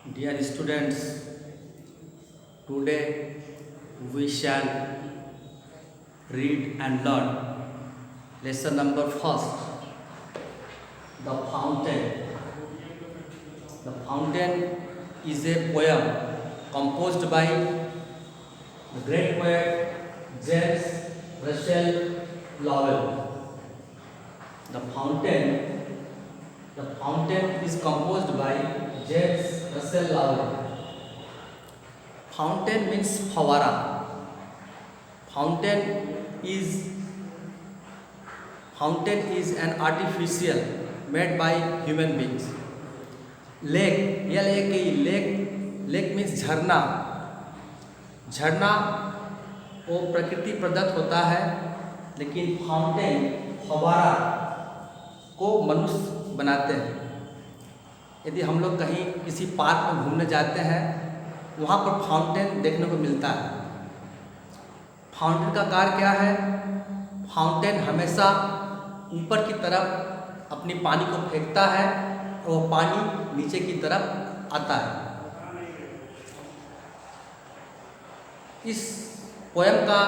Dear students, today we shall read and learn lesson number first, The Fountain. The Fountain is a poem composed by the great poet James Russell Lowell. The Fountain is composed by James Russell Lowell. Fountain means fawara. Fountain is Fountain is an artificial made by human beings. Lake, lake means झरना. झरना वो प्रकृति प्रदत्त होता है, लेकिन fountain फवारा को मनुष्य बनाते हैं. यदि हम लोग कहीं किसी पार्क में घूमने जाते हैं, वहाँ पर फाउंटेन देखने को मिलता है. फाउंटेन का कार्य क्या है? फाउंटेन हमेशा ऊपर की तरफ अपनी पानी को फेंकता है और वो पानी नीचे की तरफ आता है. इस पोएम का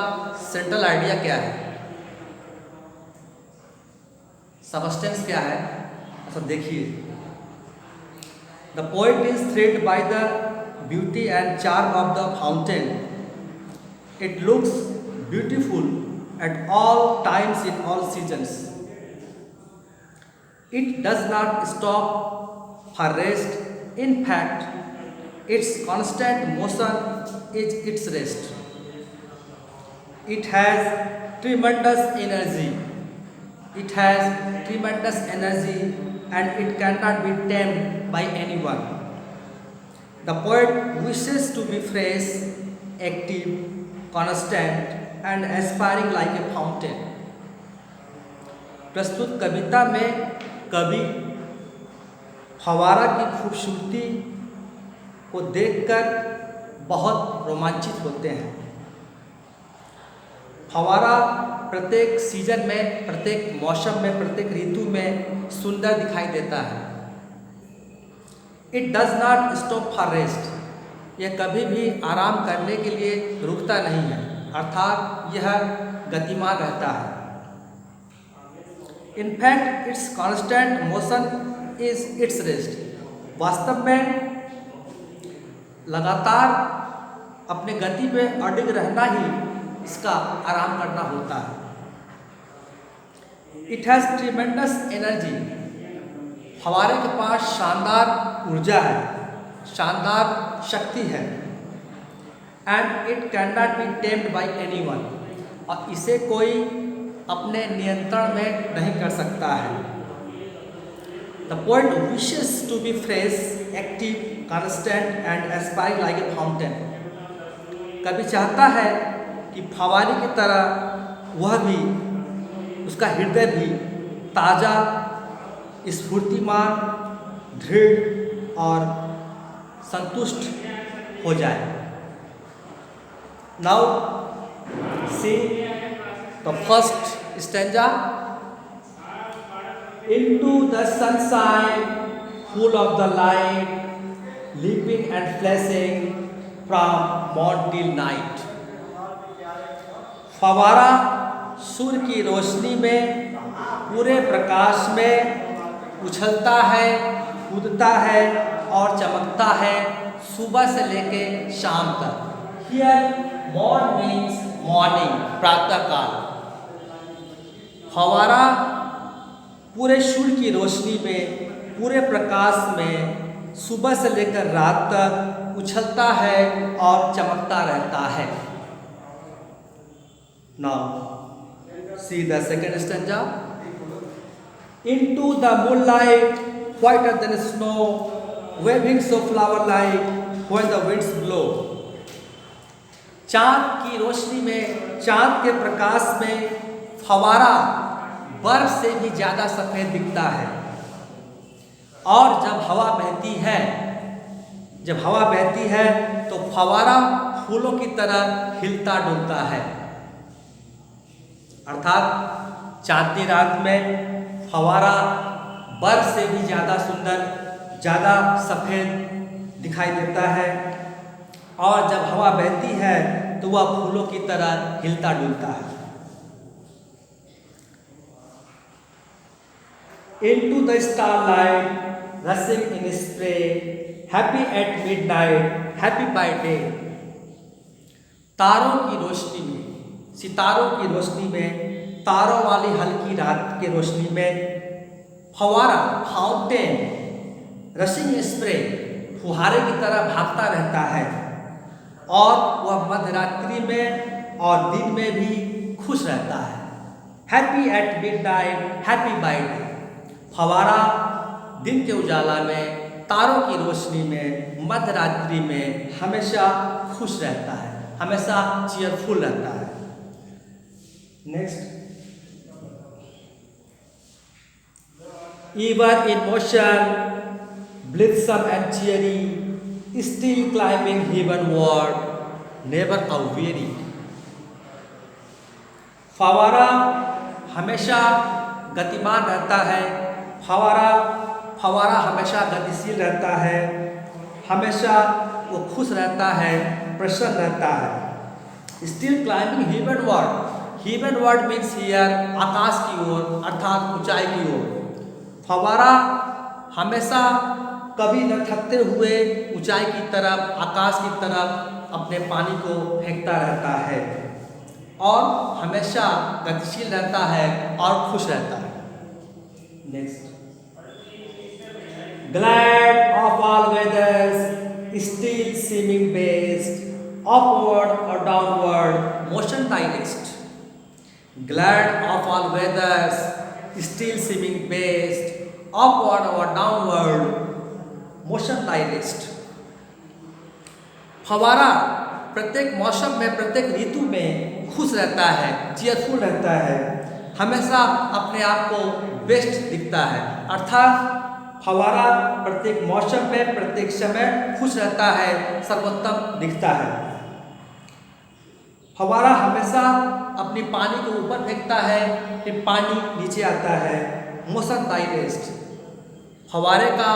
सेंट्रल आइडिया क्या है? सबस्टेंस क्या है? ऐसा देखिए. The poet is thrilled by the beauty and charm of the fountain. It looks beautiful at all times in all seasons. It does not stop for rest. In fact, its constant motion is its rest. It has tremendous energy. It has tremendous energy and it cannot be tamed by anyone. The poet wishes to be fresh, active, constant and aspiring like a fountain. प्रस्तुत कविता में कवि फवारा की खूबसूरती को देखकर बहुत रोमांचित होते हैं. फवारा प्रत्येक सीजन में, प्रत्येक मौसम में, प्रत्येक ऋतु में सुंदर दिखाई देता है. It does not stop for rest. यह कभी भी आराम करने के लिए रुकता नहीं है, अर्थात यह गतिमान रहता है. In fact it's constant motion is it's rest. वास्तव में लगातार अपने गति पे अडिग रहना ही इसका आराम करना होता है. It has tremendous energy. फवारे के पास शानदार ऊर्जा है, शानदार शक्ति है. And it can not be tamed by any one. और इसे कोई अपने नियंत्रण में नहीं कर सकता है. The poet wishes to be fresh, active, constant and aspiring like a fountain. कभी चाहता है कि फवारे की तरह वह भी, उसका हृदय भी ताज़ा, स्फूर्तिमान, दृढ़ और संतुष्ट हो जाए. Now see the first stanza. Into the sunshine, full of the light, leaping and flashing from morn till night. फवारा सूर्य की रोशनी में, पूरे प्रकाश में उछलता है, कूदता है और चमकता है सुबह से लेके शाम तक. Here morn means morning, प्रातः काल. फवारा पूरे सूर्य की रोशनी में, पूरे प्रकाश में सुबह से लेकर रात तक उछलता है और चमकता रहता है. Now see the second stanza. Into the moonlight, whiter than snow, waving so flower-like when the winds blow. चाँद की रोशनी में, चाँद के प्रकाश में फवारा बर्फ से भी ज़्यादा सफ़ेद दिखता है. और जब हवा बहती है तो फवारा फूलों की तरह हिलता डुलता है. अर्थात चाँदनी रात में फवारा बर्फ से भी ज़्यादा सुंदर, ज़्यादा सफ़ेद दिखाई देता है, और जब हवा बहती है तो वह फूलों की तरह हिलता डुलता है। Into the starlight, rushing in spray, happy at midnight, happy by day. तारों की रोशनी में, सितारों की रोशनी में, तारों वाली हल्की रात की रोशनी में, फवारा फाउंटेन, रशिंग स्प्रे फुहारे की तरह भागता रहता है, और वह मध्यरात्रि में और दिन में भी खुश रहता है। Happy at midnight, happy by day. फवारा दिन के उजाला में, तारों की रोशनी में, मध्यरात्रि में हमेशा खुश रहता है, हमेशा चीयरफुल रहता है। Next, Ever in motion, blithesome and cheery, still climbing heavenward, never a weary. फवारा हमेशा गतिमान रहता है, फवारा हमेशा गतिशील रहता है, हमेशा वो खुश रहता है, प्रसन्न रहता है। Still climbing heavenward, heavenward means here आकाश की ओर, अर्थात ऊंचाई की ओर। फवारा हमेशा कभी न थकते हुए ऊंचाई की तरफ, आकाश की तरफ अपने पानी को फेंकता रहता है, और हमेशा गतिशील रहता है और खुश रहता है। Next, glad of all weathers, still seeming best, upward or downward, motion thy rest. Glad of all weathers, still seeming best, upward or downward, motion thy rest. फवारा प्रत्येक मौसम में, प्रत्येक ऋतु में खुश रहता है, चीयरफुल रहता है, हमेशा अपने आप को बेस्ट दिखता है। अर्थात फवारा प्रत्येक मौसम में, प्रत्येक समय खुश रहता है, सर्वोत्तम दिखता है। फवारा हमेशा अपनी पानी को ऊपर फेंकता है, फिर पानी नीचे आता है। मोशन बाय रेस्ट, फवारे का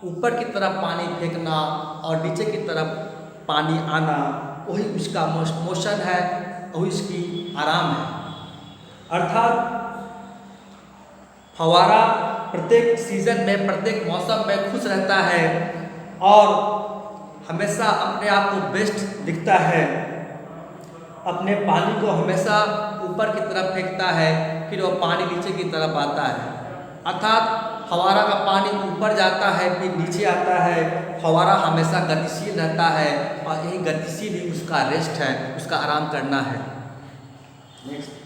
ऊपर की तरफ पानी फेंकना और नीचे की तरफ पानी आना, वही उसका मोशन है, वही उसकी आराम है। अर्थात फवारा प्रत्येक सीजन में, प्रत्येक मौसम में खुश रहता है और हमेशा अपने आप को बेस्ट दिखता है। अपने पानी को हमेशा ऊपर की तरफ फेंकता है, फिर वो पानी नीचे की तरफ आता है। अर्थात फवारा का पानी ऊपर जाता है, फिर नीचे आता है। फवारा हमेशा गतिशील रहता है, और यही गतिशील ही उसका रेस्ट है, उसका आराम करना है। Next,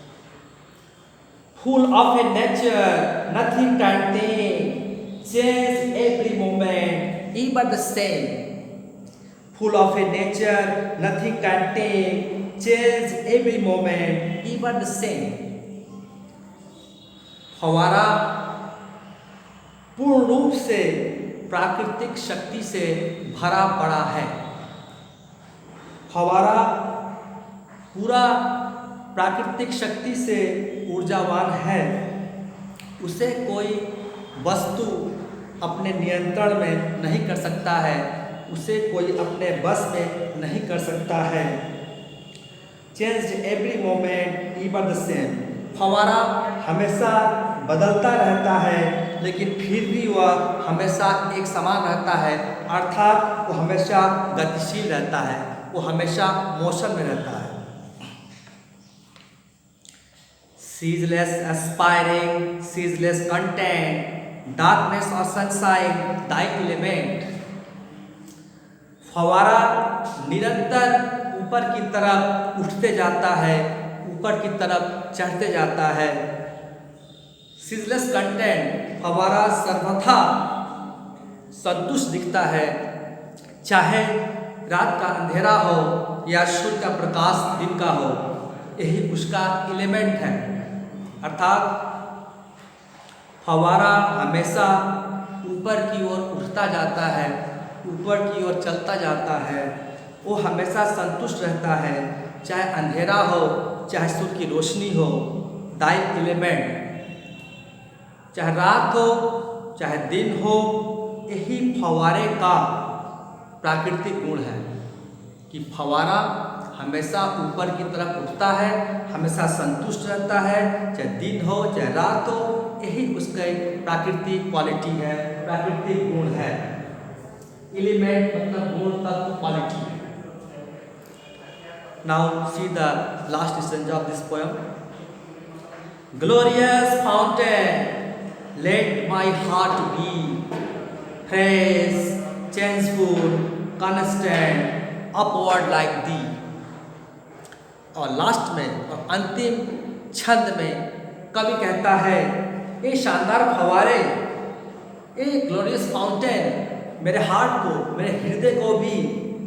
full of a nature, nothing can tame, change every moment, ever the same. Full of a nature, nothing can tame, change every moment, ever the same. फवारा पूर्ण रूप से प्राकृतिक शक्ति से भरा पड़ा है। फवारा पूरा प्राकृतिक शक्ति से ऊर्जावान है। उसे कोई वस्तु अपने नियंत्रण में नहीं कर सकता है, उसे कोई अपने बस में नहीं कर सकता है। Change every moment even the same, फवारा हमेशा बदलता रहता है, लेकिन फिर भी वह हमेशा एक समान रहता है। अर्थात वो हमेशा गतिशील रहता है, वो हमेशा मोशन में रहता है। Ceaseless aspiring, ceaseless content, darkness or sunshine, thy element. फवारा निरंतर ऊपर की तरफ उठते जाता है, ऊपर की तरफ चढ़ते जाता है। सीजलेस कंटेंट, फवारा सर्वथा संतुष्ट दिखता है, चाहे रात का अंधेरा हो या सूर्य का प्रकाश दिन का हो, यही उसका एलिमेंट है। अर्थात फवारा हमेशा ऊपर की ओर उठता जाता है, ऊपर की ओर चलता जाता है। वो हमेशा संतुष्ट रहता है, चाहे अंधेरा हो, चाहे सूर्य की रोशनी हो। दाई एलिमेंट, चाहे रात हो चाहे दिन हो, यही फवारे का प्राकृतिक गुण है कि फव्वारा हमेशा ऊपर की तरफ उठता है, हमेशा संतुष्ट रहता है, चाहे दिन हो चाहे रात हो, यही उसका एक प्राकृतिक क्वालिटी है, प्राकृतिक गुण है। एलिमेंट मतलब गुण, तत्व, quality. Now see the last stanza of this poem. Glorious fountain let my heart be fresh changeful constant upward like thee. और लास्ट में और अंतिम छंद में कवि कहता है, ये शानदार फव्वारे, ये ग्लोरियस फाउंटेन मेरे हार्ट को, मेरे हृदय को भी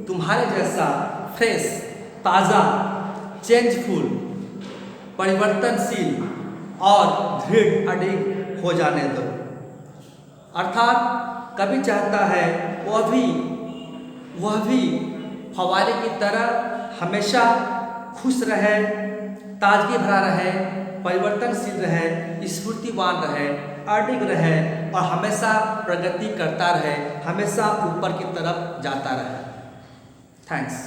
तुम्हारे जैसा फ्रेश, ताज़ा, चेंजफुल, परिवर्तनशील और दृढ़ अडिग हो जाने दो। अर्थात कवि चाहता है वह भी फव्वारे की तरह हमेशा खुश रहे, ताजगी भरा रहे, परिवर्तनशील रहे, स्फूर्तिवान रहे, अडिग रहे और हमेशा प्रगति करता रहे, हमेशा ऊपर की तरफ जाता रहे। थैंक्स।